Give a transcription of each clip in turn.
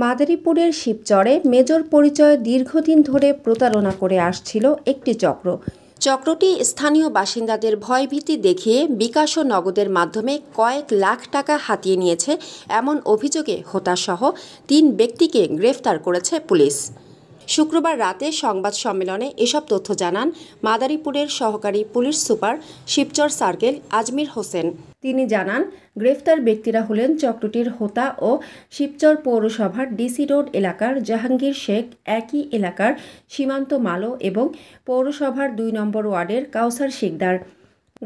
মাদারীপুরের শিবচরে মেজর পরিচয়ে দীর্ঘদিন ধরে প্রতারণা করে আসছিল একটি চক্র। চক্রটি স্থানীয় বাসিন্দাদের ভয়ভীতি দেখিয়ে বিকাশ ও নগদের মাধ্যমে কয়েক লাখ টাকা হাতিয়ে নিয়েছে এমন অভিযোগে হোতাসহ ৩ ব্যক্তিকে গ্রেফতার করেছে পুলিশ। শুক্রবার রাতে সংবাদ সম্মেলনে এসব তথ্য জানান মাদারীপুরের সহকারী police super Shibchar circle Ajmer Hossain. তিনি জানান, গ্রেফতার ব্যক্তিরা হলেন চক্রটির হোতা ও শিবচর পৌরসভার ডিসি রোড এলাকার জাহাঙ্গীর শেখ, একই এলাকার সীমান্ত মালো এবং পৌরসভার ২ নম্বর ওয়ার্ডের কাউসার শিকদার।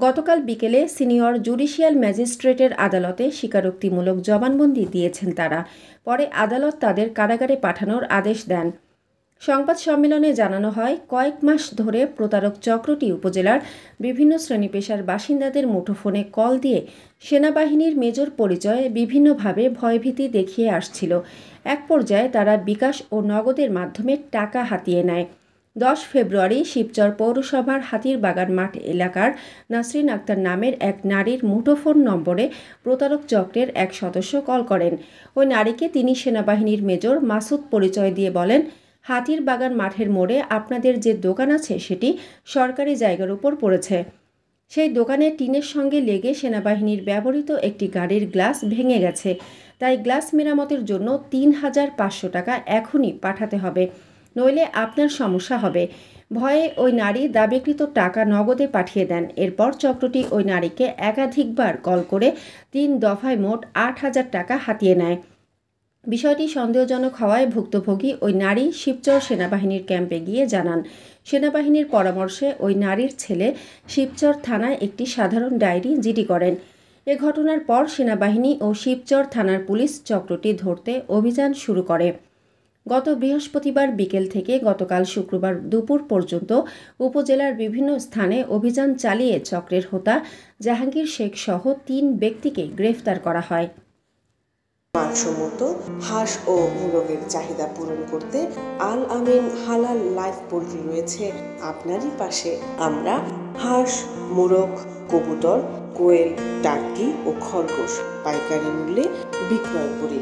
গতকাল বিকেলে সিনিয়র জুডিশিয়াল ম্যাজিস্ট্রেটের আদালতে স্বীকারোক্তিমূলক জবানবন্দি দিয়েছেন তারা। পরে আদালত তাদের কারাগারে পাঠানোর আদেশ দেন। সংবাদ সম্মেলনে জানানো হয়, কয়েক মাস ধরে প্রতারক চক্রটি উপজেলার বিভিন্ন শ্রেণীপেশার বাসিন্দাদের মুঠোফোনে কল দিয়ে সেনাবাহিনীর মেজর পরিচয়ে বিভিন্নভাবে ভয়ভীতি দেখিয়ে আসছিল। এক পর্যায়ে তারা বিকাশ ও নগদের মাধ্যমে টাকা হাতিয়ে নেয়। ১০ ফেব্রুয়ারি শিবচর পৌরসভার হাতিরবাগান মাঠ এলাকার নাসরিন আক্তার নামের এক নারীর মুঠোফোন নম্বরে প্রতারক চক্রের এক সদস্য কল করেন। ওই নারীকে তিনি সেনাবাহিনীর মেজর মাসুদ পরিচয় দিয়ে বলেন, হাতিরবাগান মাঠের মোড়ে আপনাদের যে দোকান আছে সেটি সরকারি জায়গার উপর পড়েছে। সেই দোকানে টিনের সঙ্গে লেগে সেনাবাহিনীর ব্যবহৃত একটি গাড়ির গ্লাস ভেঙে গেছে, তাই গ্লাস মেরামতের জন্য ৩,৫০০ টাকা এখনই পাঠাতে হবে, নইলে আপনার সমস্যা হবে। ভয়ে ওই নারী দাবিকৃত টাকা নগদে পাঠিয়ে দেন। এরপর চক্রটি ওই নারীকে একাধিকবার কল করে ৩ দফায় মোট ৮,০০০ টাকা হাতিয়ে নেয়। বিষয়টি সন্দেহজনক হওয়ায় ভুক্তভোগী ওই নারী শিবচর সেনাবাহিনীর ক্যাম্পে গিয়ে জানান। সেনাবাহিনীর পরামর্শে ওই নারীর ছেলে শিবচর থানায় একটি সাধারণ ডায়েরি জিডি করেন। এ ঘটনার পর সেনাবাহিনী ও শিবচর থানার পুলিশ চক্রটি ধরতে অভিযান শুরু করে। গত বৃহস্পতিবার বিকেল থেকে গতকাল শুক্রবার দুপুর পর্যন্ত উপজেলার বিভিন্ন স্থানে অভিযান চালিয়ে চক্রের হোতা জাহাঙ্গীর শেখ সহ ৩ ব্যক্তিকে গ্রেফতার করা হয়। মানসম্মত হাঁস ও মোরগের চাহিদা পূরণ করতে আল আমিন হালাল লাইফ পোল্ট্রি রয়েছে আপনারই পাশে। আমরা হাঁস, মোরগ, কবুতর, কোয়েল, টার্কি ও খরগোশ পাইকারি মূল্যে বিক্রয় করি।